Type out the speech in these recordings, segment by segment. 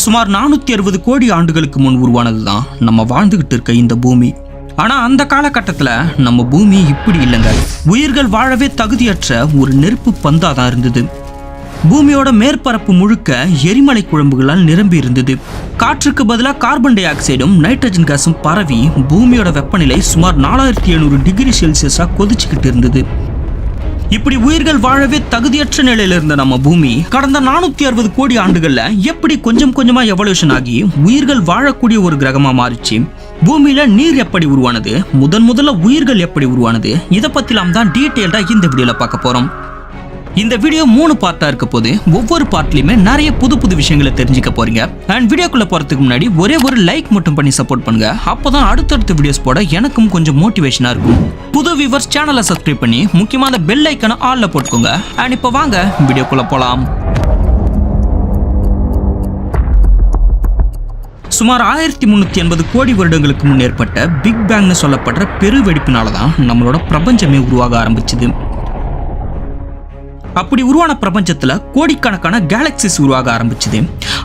சுமார் 460 கோடி ஆண்டுகளுக்கு முன் உருவானதுதான் நம்ம வாழ்ந்துகிட்டு இருக்க இந்த பூமி. ஆனா அந்த காலகட்டத்துல நம்ம பூமி இப்படி இல்லைங்க. உயிர்கள் வாழவே தகுதியற்ற ஒரு நெருப்பு பந்தா தான் இருந்தது. பூமியோட மேற்பரப்பு முழுக்க எரிமலை குழம்புகளால் நிரம்பி இருந்தது. காற்றுக்கு பதிலாக கார்பன் டை ஆக்சைடும் நைட்ரஜன் கேஸும் பரவி பூமியோட வெப்பநிலை சுமார் 4700 டிகிரி செல்சியஸா கொதிச்சுக்கிட்டு இருந்தது. இப்படி உயிர்கள் வாழவே தகுதியற்ற நிலையில இருந்த நம்ம பூமி கடந்த 460 கோடி ஆண்டுகள்ல எப்படி கொஞ்சம் கொஞ்சமா எவல்யூஷன் ஆகி உயிர்கள் வாழக்கூடிய ஒரு கிரகமா மாறிச்சு. பூமியில நீர் எப்படி உருவானது, முதல்ல உயிர்கள் எப்படி உருவானது, இதை பத்திலாம் தான் டீட்டெயில்டா இந்த வீடியோல பார்க்க போறோம். இந்த வீடியோ 3 பார்ட்டா இருக்க போது ஒவ்வொரு பார்ட்லயுமே நிறைய புது விஷயங்களை தெரிஞ்சுக்க போறீங்க. அண்ட் வீடியோக்குள்ள போறதுக்கு முன்னாடி ஒரே ஒரு லைக் மட்டும் பண்ணி சப்போர்ட் பண்ணுங்க. அப்பதான் அடுத்தடுத்த வீடியோஸ் போட எனக்கும் கொஞ்சம் மோட்டிவேஷனா இருக்கும். புது வியூவர்ஸ் சேனலை சப்ஸ்கிரைப் பண்ணி முக்கியமா அந்த பெல் ஐக்கனை ஆல்ல போட்டுக்கோங்க. அண்ட் இப்போ வாங்க வீடியோக்குள்ள போலாம். சுமார் 1380 கோடி வருடங்களுக்கு முன் ஏற்பட்ட பிக் பேங்னு சொல்லப்படுற பெரு வெடிப்பினாலதான் நம்மளோட பிரபஞ்சமே உருவாக ஆரம்பிச்சது. அப்படி உருவான பிரபஞ்சத்துல கோடிக்கணக்கான கேலக்சிஸ் உருவாக ஆரம்பிச்சது.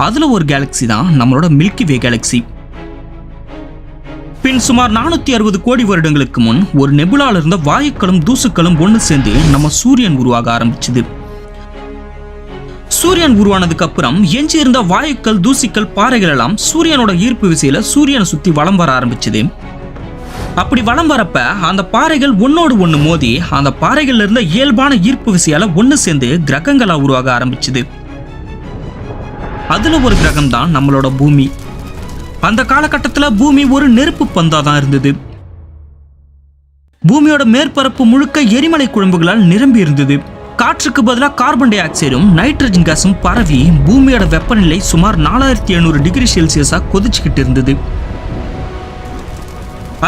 அதுல ஒரு கேலக்சி தான் நம்மளோட மில்கி வே கேலக்சி. பின் சுமார் 460 கோடி வருடங்களுக்கு முன் ஒரு நெபுலால இருந்த வாயுக்களும் தூசுக்களும் ஒன்று சேர்ந்து நம்ம சூரியன் உருவாக ஆரம்பிச்சது. சூரியன் உருவானதுக்கு அப்புறம் எஞ்சி இருந்த வாயுக்கள், தூசிகள், பாறைகள் எல்லாம் சூரியனோட ஈர்ப்பு விசையில சூரியனை சுத்தி வலம் வர ஆரம்பிச்சது. அப்படி வலம் வரப்ப அந்த பாறைகள் ஒன்னோடு ஒண்ணு மோதி அந்த பாறைகள்ல இருந்த இயல்பான ஈர்ப்பு விசையால ஒண்ணு சேர்ந்து கிரகங்களா உருவாக ஆரம்பிச்சது. அதுல ஒரு கிரகம் தான் நம்மளோட பூமி. அந்த காலகட்டத்துல பூமி ஒரு நெருப்பு பந்தா தான் இருந்தது. பூமியோட மேற்பரப்பு முழுக்க எரிமலை குழம்புகளால் நிரம்பி இருந்தது. காற்றுக்கு பதிலாக கார்பன் டை ஆக்சைடும் நைட்ரஜன் கேஸும் பரவி பூமியோட வெப்பநிலை சுமார் 4700 டிகிரி செல்சியஸா கொதிச்சுக்கிட்டு இருந்தது.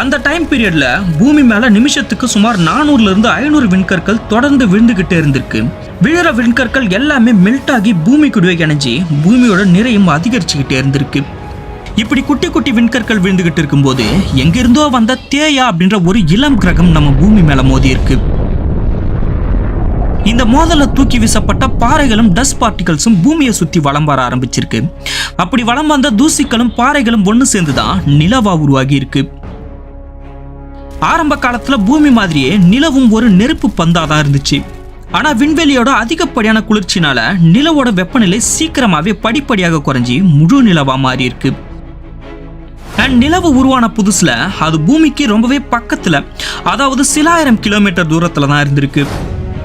அந்த டைம் பீரியட்ல பூமி மேல நிமிஷத்துக்கு சுமார் 400 இருந்து 500 விண்கற்கள் தொடர்ந்து விழுந்துகிட்டே இருந்திருக்கு. விழுற விண்கற்கள் எல்லாமே மெல்ட் ஆகி பூமிக்குடியே இணைஞ்சி பூமியோட நிறையும் அதிகரிச்சுக்கிட்டே இருந்திருக்கு. இப்படி குட்டி குட்டி விண்கற்கள் விழுந்துகிட்டு இருக்கும்போது எங்கிருந்தோ வந்த தேயா அப்படின்ற ஒரு இளம் கிரகம் நம்ம பூமி மேல மோதி இருக்கு. இந்த மோதல தூக்கி வீசப்பட்ட பாறைகளும் டஸ்ட் பார்ட்டிகல்ஸும் பூமியை சுத்தி வலம் வர ஆரம்பிச்சிருக்கு. அப்படி வலம் வந்த தூசிகளும் பாறைகளும் ஒண்ணு சேர்ந்துதான் நிலவா உருவாகி இருக்கு. ஆரம்ப காலத்துல பூமி மாதிரியே நிலவும் ஒரு நெருப்பு பந்தா தான் இருந்துச்சு. ஆனா விண்வெளியோட அதிகப்படியான குளிர்ச்சினால நிலவோட வெப்பநிலை சீக்கிரமாவே படிப்படியாக குறைஞ்சி முழு நிலவா மாறி இருக்கு. அண்ட் நிலவு உருவான புதுசுல அது பூமிக்கு ரொம்பவே பக்கத்துல, அதாவது சில ஆயிரம் கிலோமீட்டர் தூரத்துல தான் இருந்திருக்கு.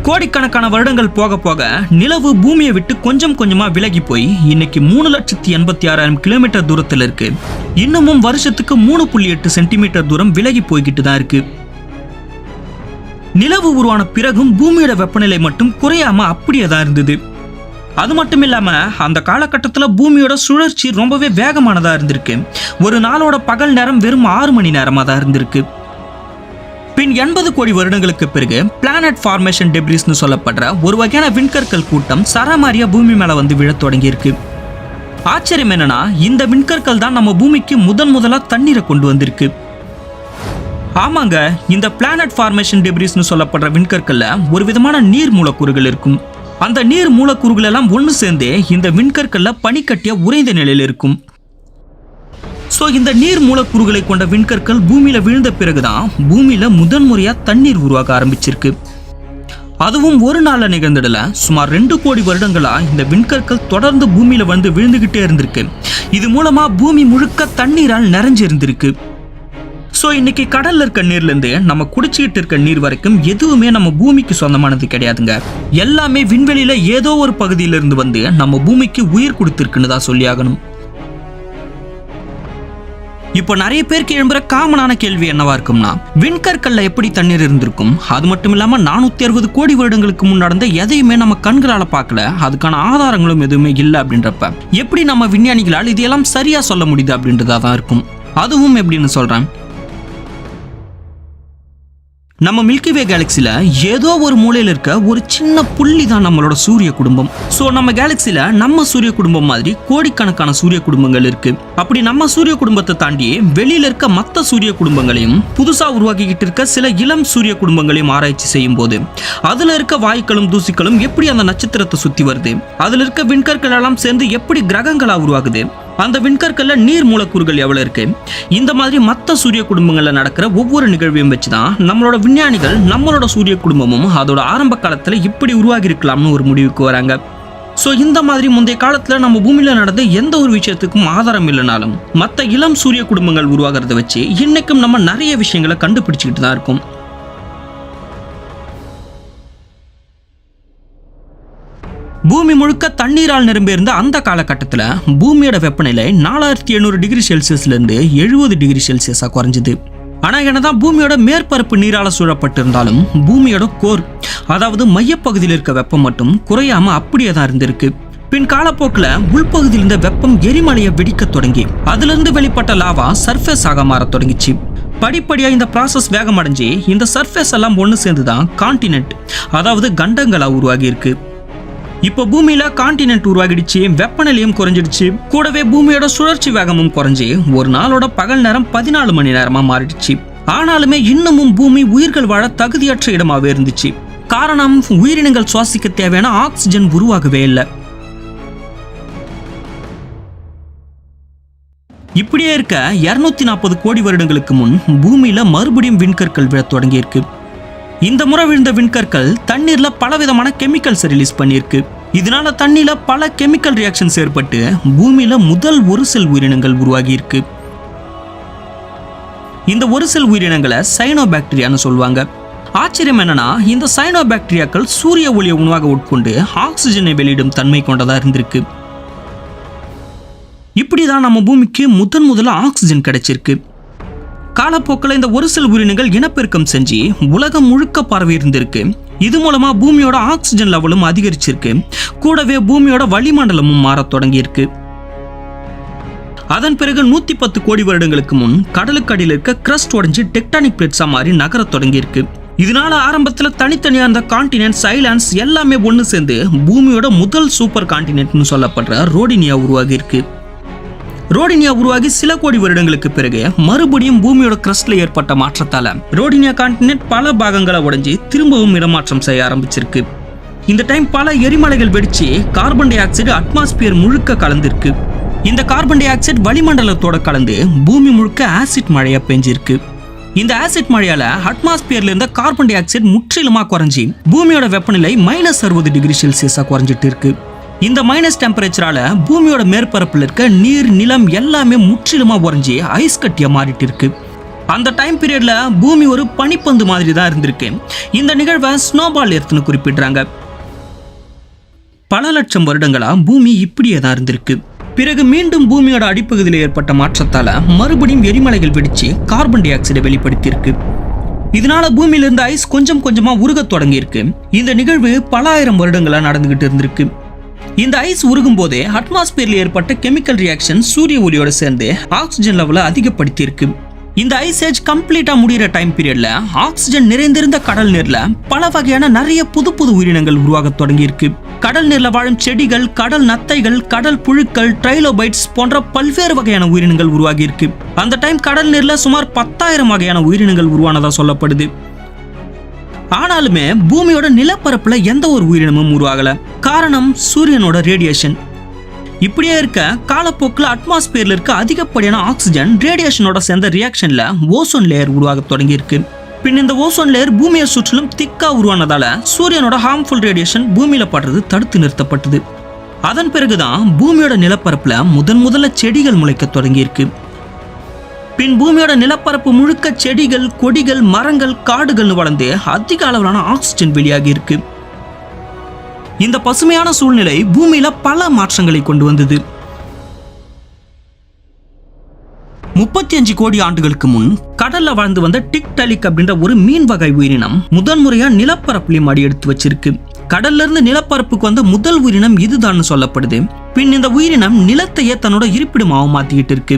கோடிக்கணக்கான வருடங்கள் போக போக நிலவு பூமியை விட்டு கொஞ்சம் கொஞ்சமா விலகி போய் இன்னைக்கு 3,86,000 கிலோமீட்டர் தூரத்துல இருக்கு. இன்னமும் வருஷத்துக்கு 3.8 சென்டிமீட்டர் தூரம் விலகி போய்கிட்டு தான் இருக்கு. நிலவு உருவான பிறகும் பூமியோட வெப்பநிலை மட்டும் குறையாம அப்படியே தான் இருந்தது. அது மட்டும் இல்லாம அந்த காலகட்டத்துல பூமியோட சுழற்சி ரொம்பவே வேகமானதா இருந்திருக்கு. ஒரு நாளோட பகல் நேரம் வெறும் 6 மணி நேரமா தான் இருந்திருக்கு. பின் 80 கோடி வருடங்களுக்கு பிறகு பிளானட் ஃபார்மேஷன் டெப்ரிஸ்னு சொல்லப்படுற ஒரு வகையான விண்கற்கள் கூட்டம் சரமாரியா பூமி மேல வந்து விழத் தொடங்கி இருக்கு. ஆச்சரியம் என்னன்னா இந்த விண்கற்கள் தான் நம்ம பூமிக்கு முதலா தண்ணீரை கொண்டு வந்திருக்கு. ஆமாங்க, இந்த பிளானட் ஃபார்மேஷன் டெப்ரிஸ்னு சொல்லப்படுற விண்கற்கள்ல ஒரு விதமான நீர் மூலக்கூறுகள் இருக்கும். அந்த நீர் மூலக்கூறுகள் எல்லாம் ஒன்று சேர்ந்து இந்த விண்கற்கள்ல பனிக்கட்டிய உறைந்த நிலையில் இருக்கும். ஸோ இந்த நீர் மூலக்கூறுகளை கொண்ட விண்கற்கள் பூமியில விழுந்த பிறகுதான் பூமியில முதன்முறையா தண்ணீர் உருவாக ஆரம்பிச்சிருக்கு. அதுவும் ஒரு நாள்ல நிகழ்ந்துடல, சுமார் 2 கோடி வருடங்களா இந்த விண்கற்கள் தொடர்ந்து பூமியில வந்து விழுந்துகிட்டே இருந்திருக்கு. இது மூலமா பூமி முழுக்க தண்ணீரால் நிறைஞ்சு இருந்திருக்கு. ஸோ இன்னைக்கு கடல்ல இருக்க நீர்ல இருந்து நம்ம குடிச்சுக்கிட்டு இருக்க நீர் வரைக்கும் எதுவுமே நம்ம பூமிக்கு சொந்தமானது கிடையாதுங்க. எல்லாமே விண்வெளியில ஏதோ ஒரு பகுதியிலிருந்து வந்து நம்ம பூமிக்கு உயிர் கொடுத்திருக்குன்னு தான் சொல்லி ஆகணும். இப்போ நிறைய பேருக்கு எழும்புற காமனான கேள்வி என்னவா இருக்கும்னா, விண்கற்கள்ல எப்படி தண்ணீர் இருந்திருக்கும்? அது மட்டும் இல்லாம 460 கோடி வருடங்களுக்கு முன் நடந்த எதையுமே நம்ம கண்களால பார்க்கல, அதுக்கான ஆதாரங்களும் எதுவுமே இல்லை அப்படின்றப்ப எப்படி நம்ம விஞ்ஞானிகளால் இதெல்லாம் சரியா சொல்ல முடியுது அப்படின்றதா தான் இருக்கும். அதுவும் எப்படின்னு சொல்றேன். நம்ம மில்கி வே கேலக்சில ஏதோ ஒரு மூலையில இருக்க ஒரு சின்ன புள்ளி தான் நம்மளோட சூரிய குடும்பம். சோ நம்ம கேலக்சில நம்ம சூரிய குடும்பம் மாதிரி கோடிக்கணக்கான சூரிய குடும்பங்கள் இருக்கு. அப்படி நம்ம சூரிய குடும்பத்தை தாண்டி வெளியில இருக்க மற்ற சூரிய குடும்பங்களையும் புதுசா உருவாக்கிக்கிட்டு இருக்க சில இளம் சூரிய குடும்பங்களையும் ஆராய்ச்சி செய்யும் போது அதுல இருக்க வாயுக்களும் தூசிகளும் எப்படி அந்த நட்சத்திரத்தை சுத்தி வருது, அதுல இருக்க விண்கற்கள் எல்லாம் சேர்ந்து எப்படி கிரகங்களா உருவாகுது, அந்த விண்கற்கள்ல நீர் மூலக்கூறுகள் எவ்வளவு இருக்கு, இந்த மாதிரி மற்ற சூரிய குடும்பங்கள்ல நடக்கிற ஒவ்வொரு நிகழ்வையும் வச்சுதான் நம்மளோட விஞ்ஞானிகள் நம்மளோட சூரிய குடும்பமும் அதோட ஆரம்ப காலத்துல இப்படி உருவாகி இருக்கலாம்னு ஒரு முடிவுக்கு வராங்க. ஸோ இந்த மாதிரி முந்தைய காலத்துல நம்ம பூமியில நடந்த எந்த ஒரு விஷயத்துக்கும் ஆதாரம் இல்லைனாலும் மற்ற இளம் சூரிய குடும்பங்கள் உருவாகிறத வச்சு இன்னைக்கும் நம்ம நிறைய விஷயங்களை கண்டுபிடிச்சிக்கிட்டு தான் இருக்கோம். பூமி முழுக்க தண்ணீரால் நிரம்பியிருந்த அந்த காலகட்டத்தில் பூமியோட வெப்பநிலை 4700 டிகிரி செல்சியஸ்ல இருந்து 70 டிகிரி செல்சியஸா குறைஞ்சது. ஆனா என்னதான் பூமியோட மேற்பரப்பு நீரால சூழப்பட்டிருந்தாலும் பூமியோட கோர், அதாவது மையப்பகுதியில் இருக்க வெப்பம் மட்டும் குறையாம அப்படியே தான் இருந்திருக்கு. பின் காலப்போக்கில் உள்பகுதியில் இருந்த வெப்பம் எரிமலையை வெடிக்க தொடங்கி அதுல இருந்து வெளிப்பட்ட லாவா சர்ஃபேஸ் ஆக மாற தொடங்கிச்சு. படிப்படியா இந்த ப்ராசஸ் வேகமடைஞ்சு இந்த சர்ஃபேஸ் எல்லாம் ஒன்று சேர்ந்துதான் கான்டினென்ட், அதாவது கண்டங்களா உருவாகி இருக்கு. இப்போ பூமியில கான்டினென்ட் உருவாகிடுச்சு, வெப்பநிலையும் குறைஞ்சிடுச்சு, கூடவே பூமியோட சுழற்சி வேகமும் குறைஞ்சி ஒரு நாளோட பகல் நேரம் 14 மணி நேரமா மாறிடுச்சு. ஆனாலுமே இன்னமும் பூமி உயிர்கள் வாழ தகுதியற்ற இடமாவே இருந்துச்சு. காரணம், உயிரினங்கள் சுவாசிக்க தேவையான ஆக்சிஜன் உருவாகவே இல்லை. இப்படியே இருக்க 240 கோடி வருடங்களுக்கு முன் பூமியில மறுபடியும் விண்கற்கள் விழ தொடங்கி இருக்கு. இந்த முறை விழுந்த விண்கற்கள் தண்ணீர்ல பலவிதமான கெமிக்கல்ஸ் ரிலீஸ் பண்ணிருக்கு. இதனால தண்ணீர்ல பல கெமிக்கல் ரியாக்ஷன்ஸ் ஏற்பட்டு பூமியில முதல் ஒரு செல் உயிரினங்கள் உருவாகி இருக்கு. இந்த ஒரு செல் உயிரினங்களை சைனோபாக்டீரியான்னு சொல்லுவாங்க. ஆச்சரியம் என்னன்னா, இந்த சைனோபாக்டீரியாக்கள் சூரிய ஒளியை உணவாக உட்கொண்டு ஆக்சிஜனை வெளியிடும் தன்மை கொண்டதா இருந்திருக்கு. இப்படிதான் நம்ம பூமிக்கு முதல்ல ஆக்சிஜன் கிடைச்சிருக்கு. காலப்போக்கில் இந்த ஒரு செல் உயிரினங்கள் இனப்பெருக்கம் செஞ்சு உலகம் முழுக்க பரவி இருந்திருக்கு. இது மூலமா பூமியோட ஆக்சிஜன் லெவலும் அதிகரிச்சிருக்கு. கூடவே பூமியோட வளிமண்டலமும் மாற தொடங்கி இருக்கு. அதன் பிறகு 110 கோடி வருடங்களுக்கு முன் கடலுக்கு அடியில் இருக்க கிரஸ்ட் உடைஞ்சு டெக்டானிக் பிளேட்ஸா மாறி நகர தொடங்கி இருக்கு. இதனால ஆரம்பத்துல தனித்தனியா இருந்த கான்டினென்ட்ஸ், ஐலாண்ட்ஸ் எல்லாமே ஒன்று சேர்ந்து பூமியோட முதல் சூப்பர் கான்டினென்ட்னு சொல்லப்படுற ரோடினியா உருவாகி இருக்கு. ரோடினியா உருவாகி சில கோடி வருடங்களுக்கு பிறகு மறுபடியும் பூமியோட கிரஸ்ட்ல ஏற்பட்ட மாற்றத்தால ரோடினியா கான்டினென்ட் பல பாகங்களை உடைஞ்சு திரும்பவும் இடமாற்றம் செய்ய ஆரம்பிச்சிருக்கு. இந்த டைம் பல எரிமலைகள் வெடிச்சு கார்பன் டை ஆக்சைடு அட்மாஸ்பியர் முழுக்க கலந்திருக்கு. இந்த கார்பன் டை ஆக்சைடு வளிமண்டலத்தோட கலந்து பூமி முழுக்க ஆசிட் மழையா பெஞ்சிருக்கு. இந்த ஆசிட் மழையால அட்மாஸ்பியர்ல இருந்த கார்பன் டை ஆக்சைடு முற்றிலுமா குறைஞ்சி பூமியோட வெப்பநிலை -60 டிகிரி செல்சியஸா குறைஞ்சிட்டு இருக்கு. இந்த மைனஸ் டெம்பரேச்சரால பூமியோட மேற்பரப்பில் இருக்க நீர், நிலம் எல்லாமே முற்றிலுமா உறைஞ்சி ஐஸ் கட்டியா மாறிட்டு இருக்கு. அந்த டைம் பீரியட்ல பூமி ஒரு பனிப்பந்து மாதிரி தான் இருந்திருக்கு. இந்த நிகழ்வை ஸ்னோபால் எர்த்னு குறிப்பிடுறாங்க. பல லட்சம் வருடங்களா பூமி இப்படியே தான் இருந்திருக்கு. பிறகு மீண்டும் பூமியோட அடிப்பகுதியில் ஏற்பட்ட மாற்றத்தால மறுபடியும் எரிமலைகள் வெடிச்சு கார்பன் டை ஆக்சைடை வெளிப்படுத்தியிருக்கு. இதனால பூமியில இருந்த ஐஸ் கொஞ்சம் கொஞ்சமா உருக தொடங்கி இருக்கு. இந்த நிகழ்வு பல ஆயிரம் வருடங்களா நடந்துகிட்டு இருந்திருக்கு. இந்த ஐஸ் உருகும் போதே அட்மாஸ்பியர்ல ஏற்பட்ட கெமிக்கல் ரியாக்ஷன் சூரிய ஒளியோட சேர்ந்து ஆக்சிஜன் லெவலை அதிகப்படுத்தி இருக்கு. இந்த ஐஸ் ஏஜ் கம்ப்ளீட்டா முடிகிற டைம் பீரியட்ல ஆக்சிஜன் நிறைந்திருந்த கடல் நீர்ல பல வகையான நிறைய புது புது உயிரினங்கள் உருவாக தொடங்கி இருக்கு. கடல் நீர்ல வாழும் செடிகள், கடல் நத்தைகள், கடல் புழுக்கள், ட்ரைலோபைட்ஸ் போன்ற பல்வேறு வகையான உயிரினங்கள் உருவாகி இருக்கு. அந்த டைம் கடல் நீர்ல சுமார் 10,000 வகையான உயிரினங்கள் உருவானதா சொல்லப்படுது. ஆனாலுமே பூமியோட நிலப்பரப்புல எந்த ஒரு உயிரினமும் உருவாகல. காரணம், சூரியனோட ரேடியேஷன். இப்படியே இருக்க காலப்போக்கில் அட்மாஸ்பியர்ல இருக்க அதிகப்படியான ஆக்சிஜன் ரேடியேஷனோட சேர்ந்த ரியாக்ஷன்ல ஓசோன் லேயர் உருவாக தொடங்கி இருக்கு. பின் இந்த ஓசோன் லேயர் பூமியை சுற்றிலும் திக்கா உருவானதால சூரியனோட ஹார்ம்ஃபுல் ரேடியேஷன் பூமியில படுறது தடுத்து நிறுத்தப்பட்டது. அதன் பிறகுதான் பூமியோட நிலப்பரப்புல முதல்ல செடிகள் முளைக்க தொடங்கி இருக்கு. பின் பூமியோட நிலப்பரப்பு முழுக்க செடிகள், கொடிகள், மரங்கள், காடுகள்னு வளர்ந்து அதிக அளவிலான ஆக்சிஜன் வெளியாகி இருக்கு. இந்த பசுமையான சூழ்நிலை பூமியில பல மாற்றங்களை கொண்டு வந்தது. 35 கோடி ஆண்டுகளுக்கு முன் கடல்ல வாழ்ந்து வந்த டிக்டாலிக் அப்படின்ற ஒரு மீன் வகை உயிரினம் முதன்முறையா நிலப்பரப்புலையும் அடி எடுத்து வச்சிருக்கு. கடல்ல இருந்து நிலப்பரப்புக்கு வந்த முதல் உயிரினம் இதுதான் சொல்லப்படுது. பின் இந்த உயிரினம் நிலத்தையே தன்னோட இருப்பிடமாகவும் மாத்திக்கிட்டு இருக்கு.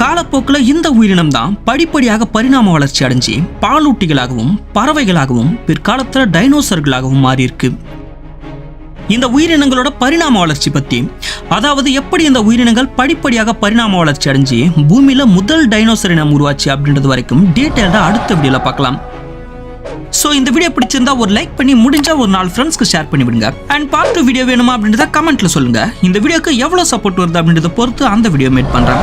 காலப்போக்கில் இந்த உயிரினம் தான் படிப்படியாக பரிணாம வளர்ச்சி அடைஞ்சு பாலூட்டிகளாகவும் பறவைகளாகவும் பிற்காலத்தில் டைனோசர்களாகவும் மாறியிருக்கு. இந்த உயிரினங்களோட பரிணாம வளர்ச்சி பத்தி, அதாவது எப்படி இந்த உயிரினங்கள் படிப்படியாக பரிணாம வளர்ச்சி அடைஞ்சு பூமியில முதல் டைனோசர் இனம் உருவாச்சு அப்படின்றது வரைக்கும் டீட்டெயில்டா அடுத்த வீடியோல பார்க்கலாம். சோ இந்த வீடியோ பிடிச்சிருந்தா ஒரு லைக் பண்ணி முடிஞ்சா ஒரு 4 ஃப்ரெண்ட்ஸ்க்கு ஷேர் பண்ணி விடுங்க. அண்ட் பார்ட் 2 வீடியோ வேணுமா அப்படின்றத கமெண்ட்ல சொல்லுங்க. இந்த வீடியோக்கு எவ்வளவு சப்போர்ட் வருது அப்படின்றத பொறுத்து அந்த வீடியோ மேட் பண்றேன்.